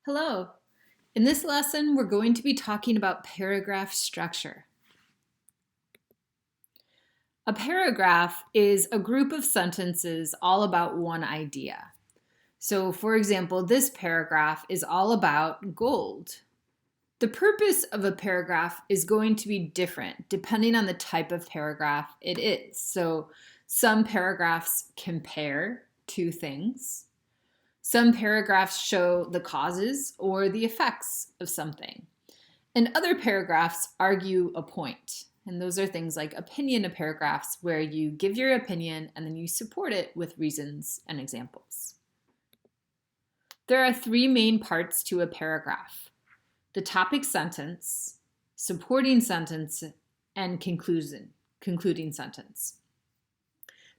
Hello. In this lesson, we're going to be talking about paragraph structure. A paragraph is a group of sentences all about one idea. So, for example, this paragraph is all about gold. The purpose of a paragraph is going to be different depending on the type of paragraph it is. So, some paragraphs compare two things. Some paragraphs show the causes or the effects of something. And other paragraphs argue a point. And those are things like opinion paragraphs, where you give your opinion and then you support it with reasons and examples. There are three main parts to a paragraph: the topic sentence, supporting sentence, and concluding sentence.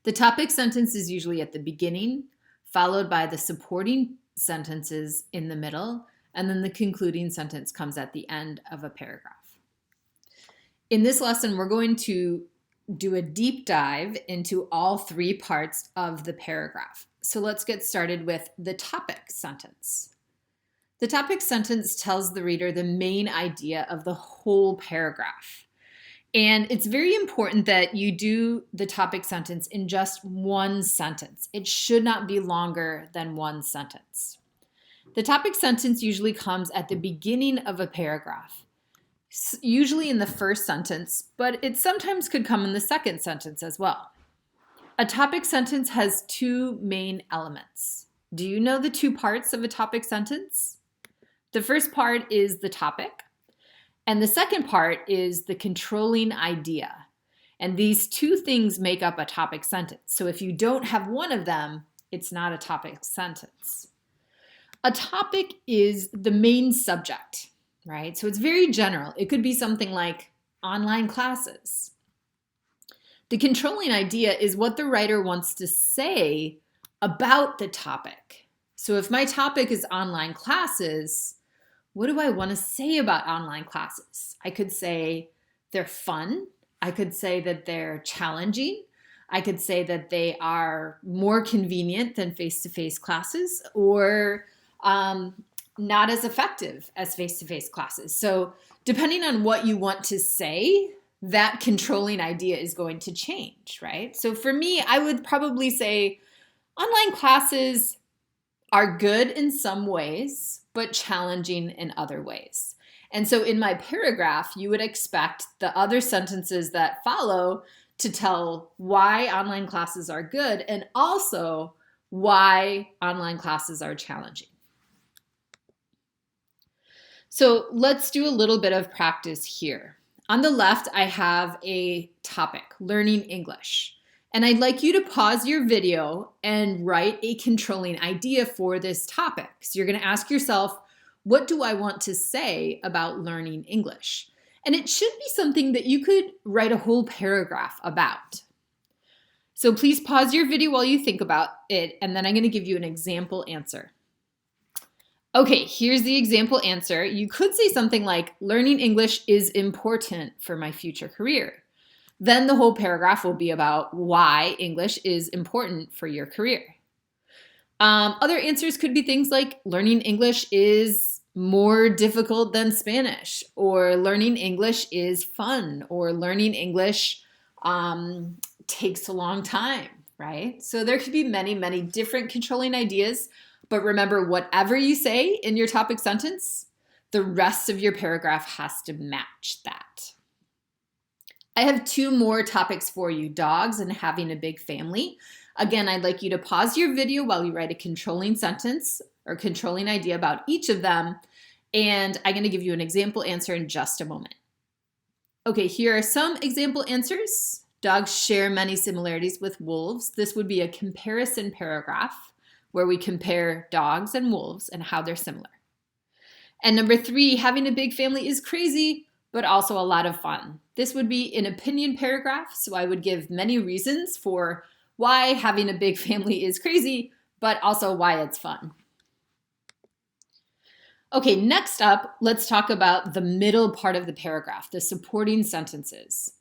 The topic sentence is usually at the beginning, followed by the supporting sentences in the middle, and then the concluding sentence comes at the end of a paragraph. In this lesson, we're going to do a deep dive into all three parts of the paragraph. So let's get started with the topic sentence. The topic sentence tells the reader the main idea of the whole paragraph. And it's very important that you do the topic sentence in just one sentence. It should not be longer than one sentence. The topic sentence usually comes at the beginning of a paragraph, usually in the first sentence, but it sometimes could come in the second sentence as well. A topic sentence has two main elements. Do you know the two parts of a topic sentence? The first part is the topic, and the second part is the controlling idea. And these two things make up a topic sentence. So if you don't have one of them, it's not a topic sentence. A topic is the main subject, right? So it's very general. It could be something like online classes. The controlling idea is what the writer wants to say about the topic. So if my topic is online classes, what do I want to say about online classes? I could say they're fun. I could say that they're challenging. I could say that they are more convenient than face-to-face classes, or not as effective as face-to-face classes. So depending on what you want to say, that controlling idea is going to change, right? So for me, I would probably say online classes are good in some ways, but challenging in other ways. And so in my paragraph, you would expect the other sentences that follow to tell why online classes are good and also why online classes are challenging. So let's do a little bit of practice here. On the left, I have a topic, learning English. And I'd like you to pause your video and write a controlling idea for this topic. So you're going to ask yourself, what do I want to say about learning English? And it should be something that you could write a whole paragraph about. So please pause your video while you think about it, and then I'm going to give you an example answer. Okay, here's the example answer. You could say something like, learning English is important for my future career. Then the whole paragraph will be about why English is important for your career. Other answers could be things like, learning English is more difficult than Spanish, or learning English is fun, or learning English takes a long time, right? So there could be many, many different controlling ideas. But remember, whatever you say in your topic sentence, the rest of your paragraph has to match that. I have two more topics for you: dogs and having a big family. Again, I'd like you to pause your video while you write a controlling sentence or controlling idea about each of them. And I'm going to give you an example answer in just a moment. Okay, here are some example answers. Dogs share many similarities with wolves. This would be a comparison paragraph where we compare dogs and wolves and how they're similar. And number 3, having a big family is crazy, but also a lot of fun. This would be an opinion paragraph, so I would give many reasons for why having a big family is crazy, but also why it's fun. Okay, next up, let's talk about the middle part of the paragraph, the supporting sentences.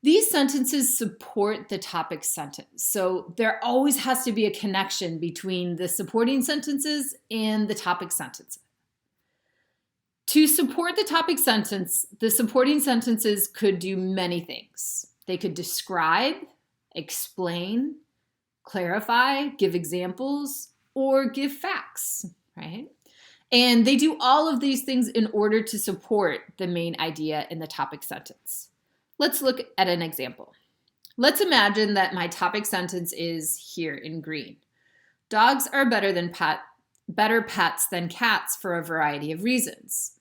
These sentences support the topic sentence, so there always has to be a connection between the supporting sentences and the topic sentence. To support the topic sentence, the supporting sentences could do many things. They could describe, explain, clarify, give examples, or give facts, right? And they do all of these things in order to support the main idea in the topic sentence. Let's look at an example. Let's imagine that my topic sentence is here in green. Dogs are better pets than cats for a variety of reasons.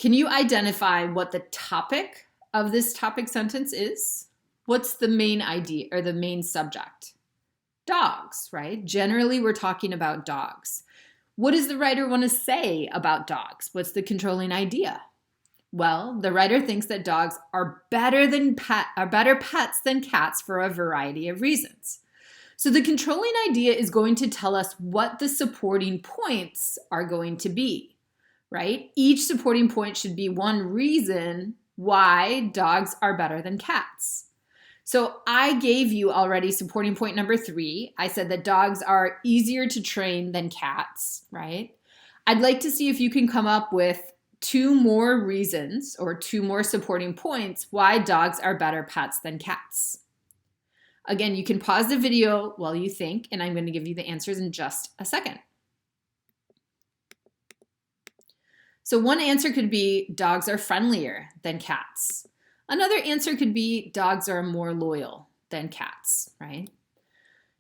Can you identify what the topic of this topic sentence is? What's the main idea or the main subject? Dogs, right? Generally, we're talking about dogs. What does the writer want to say about dogs? What's the controlling idea? Well, the writer thinks that dogs are better pets than cats for a variety of reasons. So the controlling idea is going to tell us what the supporting points are going to be, right? Each supporting point should be one reason why dogs are better than cats. So I gave you already supporting point number 3. I said that dogs are easier to train than cats, right? I'd like to see if you can come up with 2 more reasons or 2 more supporting points why dogs are better pets than cats. Again, you can pause the video while you think, and I'm going to give you the answers in just a second. So one answer could be dogs are friendlier than cats. Another answer could be dogs are more loyal than cats, right?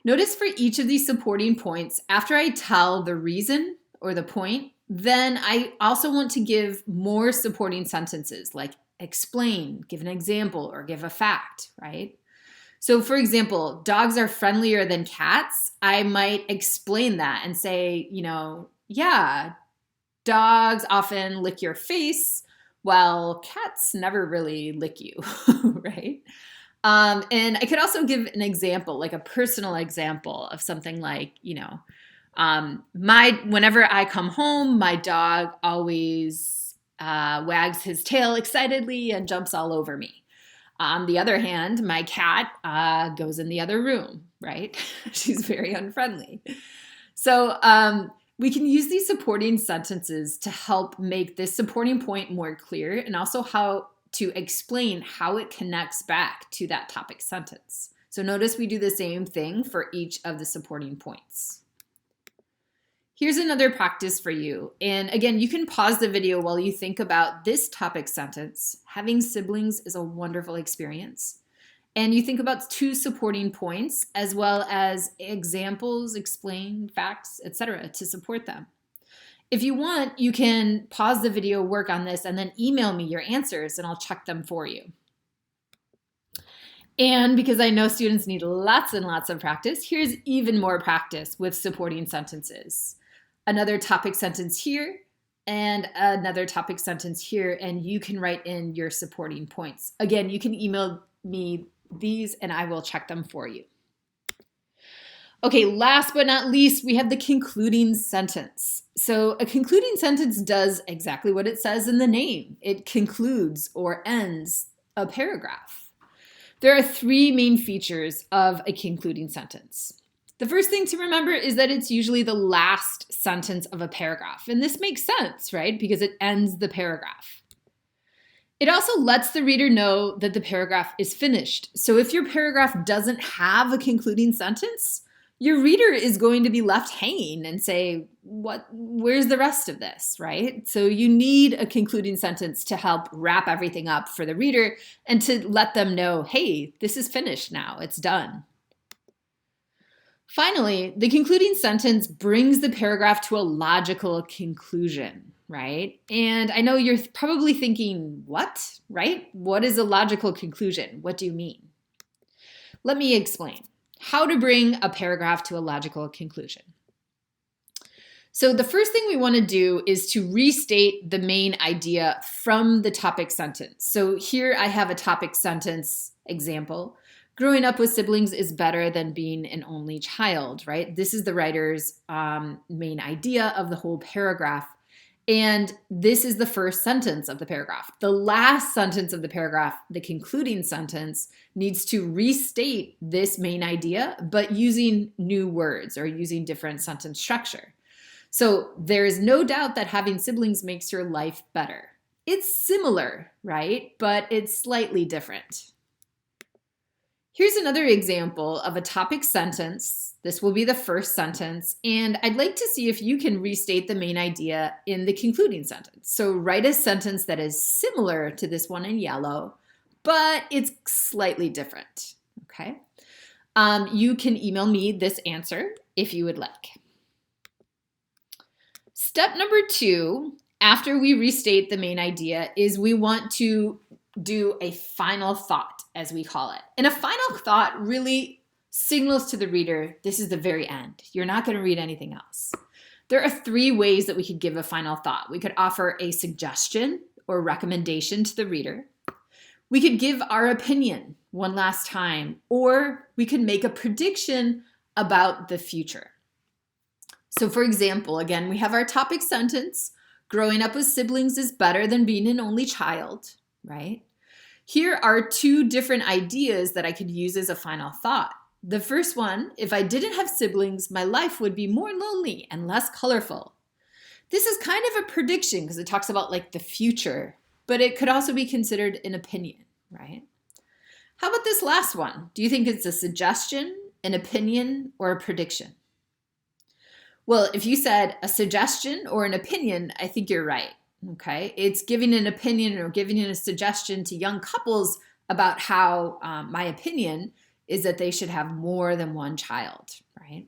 Notice for each of these supporting points, after I tell the reason or the point, then I also want to give more supporting sentences like explain, give an example, or give a fact, right? So for example, dogs are friendlier than cats. I might explain that and say, yeah, dogs often lick your face, while cats never really lick you, right? And I could also give an example, like a personal example of something like, whenever I come home, my dog always wags his tail excitedly and jumps all over me. On the other hand, my cat goes in the other room, right? She's very unfriendly. So we can use these supporting sentences to help make this supporting point more clear and also how to explain how it connects back to that topic sentence. So notice we do the same thing for each of the supporting points. Here's another practice for you. And again, you can pause the video while you think about this topic sentence. Having siblings is a wonderful experience. And you think about 2 supporting points as well as examples, explain, facts, etc. to support them. If you want, you can pause the video, work on this, and then email me your answers and I'll check them for you. And because I know students need lots and lots of practice, here's even more practice with supporting sentences. Another topic sentence here and another topic sentence here, and you can write in your supporting points. Again, you can email me these and I will check them for you. Okay, last but not least, we have the concluding sentence. So a concluding sentence does exactly what it says in the name. It concludes or ends a paragraph. There are 3 main features of a concluding sentence. The first thing to remember is that it's usually the last sentence of a paragraph. And this makes sense, right? Because it ends the paragraph. It also lets the reader know that the paragraph is finished. So if your paragraph doesn't have a concluding sentence, your reader is going to be left hanging and say, where's the rest of this, right? So you need a concluding sentence to help wrap everything up for the reader and to let them know, hey, this is finished now, it's done. Finally, the concluding sentence brings the paragraph to a logical conclusion, right? And I know you're probably thinking, what, right? What is a logical conclusion? What do you mean? Let me explain how to bring a paragraph to a logical conclusion. So the first thing we want to do is to restate the main idea from the topic sentence. So here I have a topic sentence example. Growing up with siblings is better than being an only child, right? This is the writer's main idea of the whole paragraph. And this is the first sentence of the paragraph. The last sentence of the paragraph, the concluding sentence, needs to restate this main idea, but using new words or using different sentence structure. So there is no doubt that having siblings makes your life better. It's similar, right? But it's slightly different. Here's another example of a topic sentence. This will be the first sentence, and I'd like to see if you can restate the main idea in the concluding sentence. So write a sentence that is similar to this one in yellow, but it's slightly different, okay? You can email me this answer if you would like. Step number 2, after we restate the main idea, is we want to do a final thought, as we call it. And a final thought really signals to the reader, this is the very end. You're not going to read anything else. There are 3 ways that we could give a final thought. We could offer a suggestion or recommendation to the reader. We could give our opinion one last time, or we could make a prediction about the future. So for example, again, we have our topic sentence, growing up with siblings is better than being an only child, right? Here are 2 different ideas that I could use as a final thought. The first one, if I didn't have siblings, my life would be more lonely and less colorful. This is kind of a prediction because it talks about like the future, but it could also be considered an opinion, right? How about this last one? Do you think it's a suggestion, an opinion, or a prediction? Well, if you said a suggestion or an opinion, I think you're right, okay? It's giving an opinion or giving a suggestion to young couples about how my opinion is that they should have more than one child, right?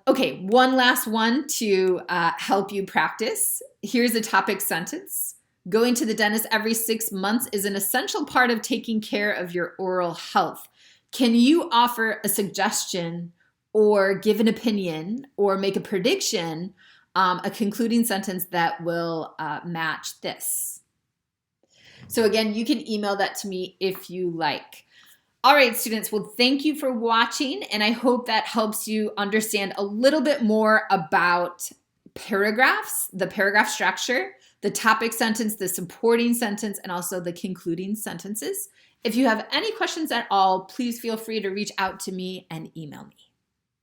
Okay, one last one to help you practice. Here's a topic sentence. Going to the dentist every 6 months is an essential part of taking care of your oral health. Can you offer a suggestion or give an opinion or make a prediction, a concluding sentence that will match this? So again, you can email that to me if you like. All right, students, well, thank you for watching, and I hope that helps you understand a little bit more about paragraphs, the paragraph structure, the topic sentence, the supporting sentence, and also the concluding sentences. If you have any questions at all, please feel free to reach out to me and email me.